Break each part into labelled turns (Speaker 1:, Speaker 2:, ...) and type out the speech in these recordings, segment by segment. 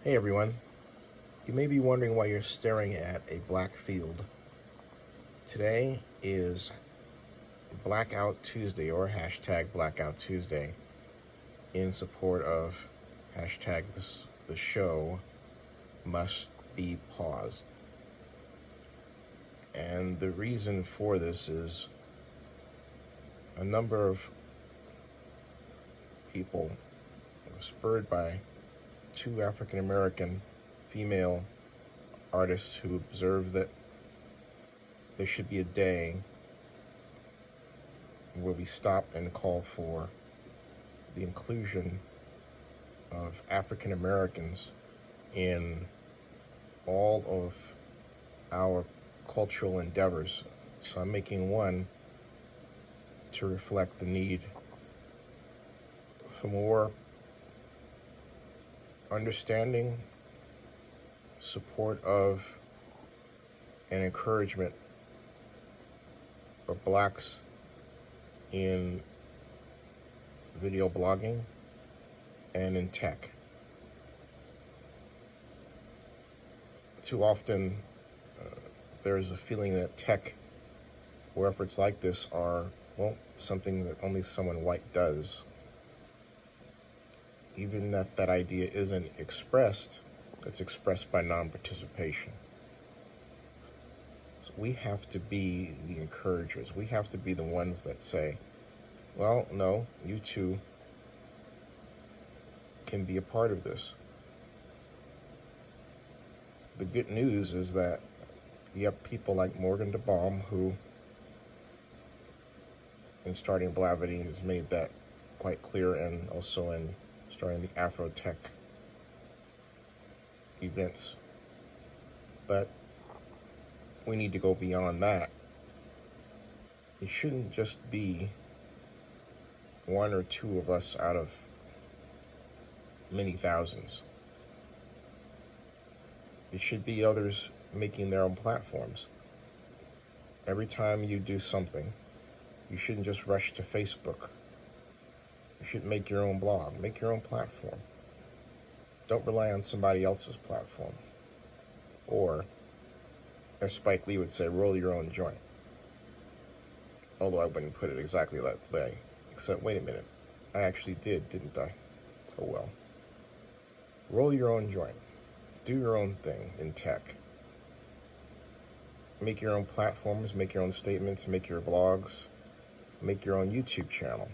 Speaker 1: Hey everyone, you may be wondering why you're staring at a black field. Today is Blackout Tuesday, or hashtag Blackout Tuesday, in support of hashtag the show must be paused. And the reason for this is a number of people spurred by two African American female artists who observed that there should be a day where we stop and call for the inclusion of African Americans in all of our cultural endeavors. So I'm making one to reflect the need for more understanding, support of, and encouragement of blacks in video blogging and in tech. Too often, there's a feeling that tech or efforts like this are, something that only someone white does. Even that idea isn't expressed, it's expressed by non-participation. So we have to be the encouragers. We have to be the ones that say, well, no, you too can be a part of this. The good news is that you have people like Morgan DeBaum who, in starting Blavity, has made that quite clear, and also in starting the Afro Tech events. But we need to go beyond that. It shouldn't just be one or two of us out of many thousands. It should be others making their own platforms. Every time you do something, you shouldn't just rush to Facebook. You should make your own blog, make your own platform. Don't rely on somebody else's platform. Or, as Spike Lee would say, roll your own joint. Although I wouldn't put it exactly that way. Except, wait a minute, I actually did, didn't I? Oh well. Roll your own joint. Do your own thing in tech. Make your own platforms, make your own statements, make your vlogs, make your own YouTube channel.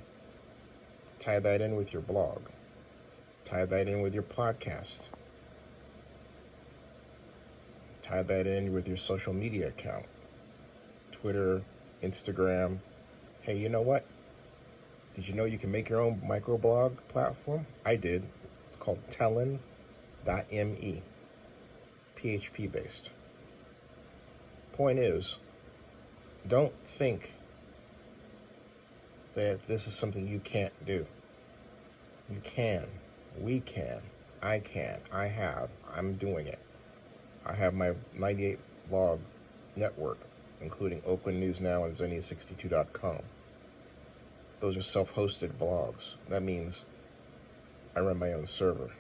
Speaker 1: Tie that in with your blog. Tie that in with your podcast. Tie that in with your social media account. Twitter, Instagram. Hey, you know what? Did you know you can make your own microblog platform? I did. It's called Tellin.me. PHP based. Point is, don't think that this is something you can't do. You can. We can. I can. I have. I'm doing it. I have my 98 blog network, including Oakland News Now and Zenny62.com. Those are self-hosted blogs. That means I run my own server.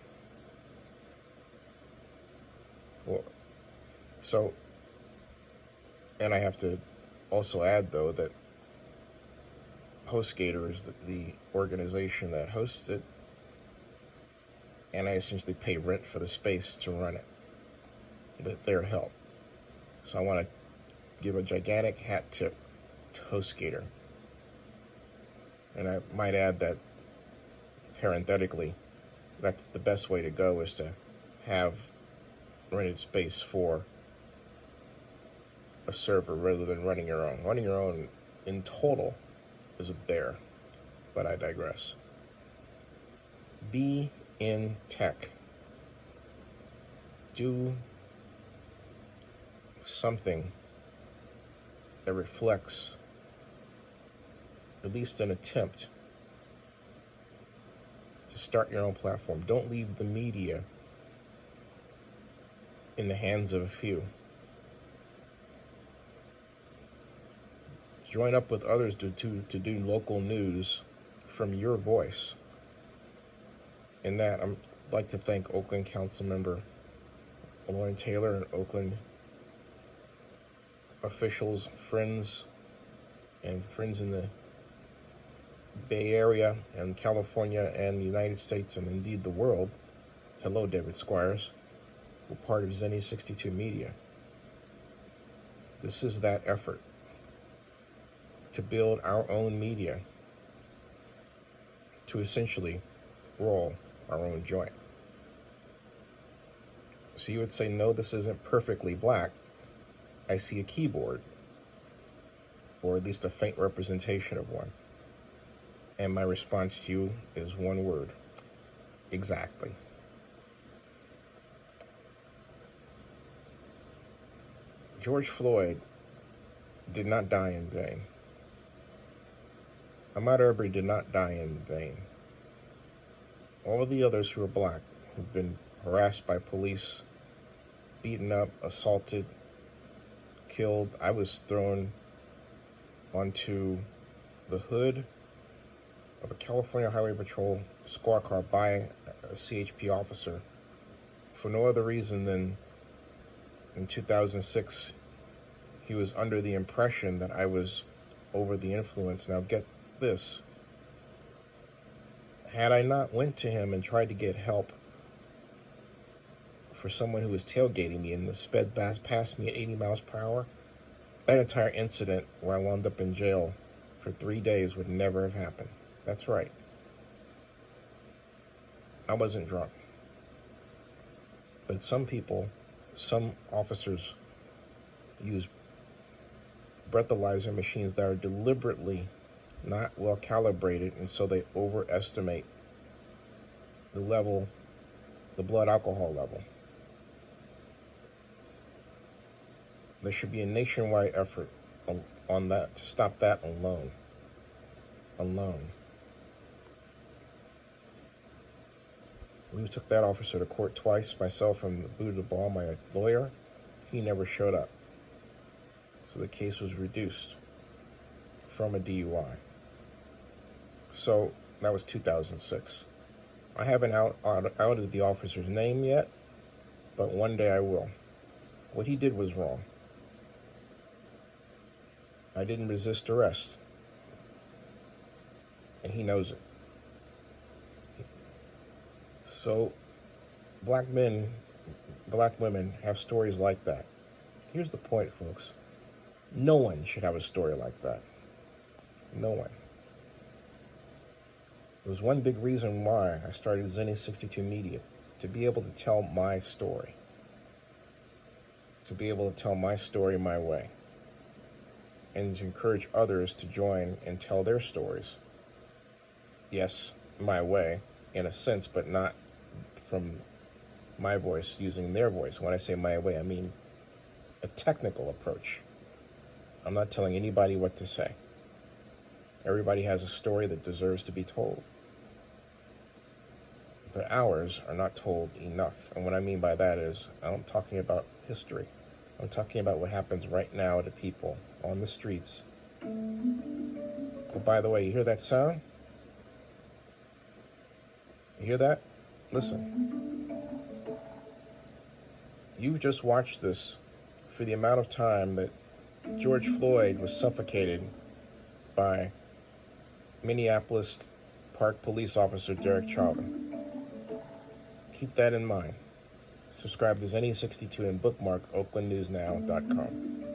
Speaker 1: And I have to also add, though, that HostGator is the organization that hosts it, and I essentially pay rent for the space to run it with their help. So I want to give a gigantic hat tip to HostGator. And I might add that, parenthetically, that's the best way to go, is to have rented space for a server rather than running your own. Running your own in total is a bear, but I digress. Be in tech. Do something that reflects at least an attempt to start your own platform. Don't leave the media in the hands of a few. Join up with others to do local news from your voice. In that, I'd like to thank Oakland Councilmember Lauren Taylor and Oakland officials, friends in the Bay Area and California and the United States and indeed the world. Hello, David Squires. We're part of Zenny 62 Media. This is that effort to build our own media, to essentially roll our own joint. So you would say, no, this isn't perfectly black. I see a keyboard, or at least a faint representation of one. And my response to you is one word: exactly. George Floyd did not die in vain. Ahmaud Arbery did not die in vain. All the others who are black, who've been harassed by police, beaten up, assaulted, killed. I was thrown onto the hood of a California Highway Patrol squad car by a CHP officer for no other reason than in 2006 he was under the impression that I was over the influence. Now get this. Had I not went to him and tried to get help for someone who was tailgating me and the sped past me at 80 miles per hour, that entire incident where I wound up in jail for 3 days would never have happened. That's right. I wasn't drunk. But some people, some officers use breathalyzer machines that are deliberately not well calibrated, and so they overestimate the level, the blood alcohol level. There should be a nationwide effort on that to stop that alone. We took that officer to court twice, myself and Buddha Ball, my lawyer. He never showed up. So the case was reduced from a DUI. So that was 2006. I haven't outed the officer's name yet, but one day I will. What he did was wrong. I didn't resist arrest, and he knows it. So black men, black women have stories like that. Here's the point, folks. No one should have a story like that. No one. There was one big reason why I started Zenny 62 Media, to be able to tell my story. To be able to tell my story my way. And to encourage others to join and tell their stories. Yes, my way, in a sense, but not from my voice, using their voice. When I say my way, I mean a technical approach. I'm not telling anybody what to say. Everybody has a story that deserves to be told. But ours are not told enough. And what I mean by that is, I'm talking about history. I'm talking about what happens right now to people on the streets. Oh, by the way, you hear that sound? You hear that? Listen. You've just watched this for the amount of time that George Floyd was suffocated by Minneapolis Park Police Officer Derek Chauvin. Keep that in mind. Subscribe to Zenny62 and bookmark oaklandnewsnow.com.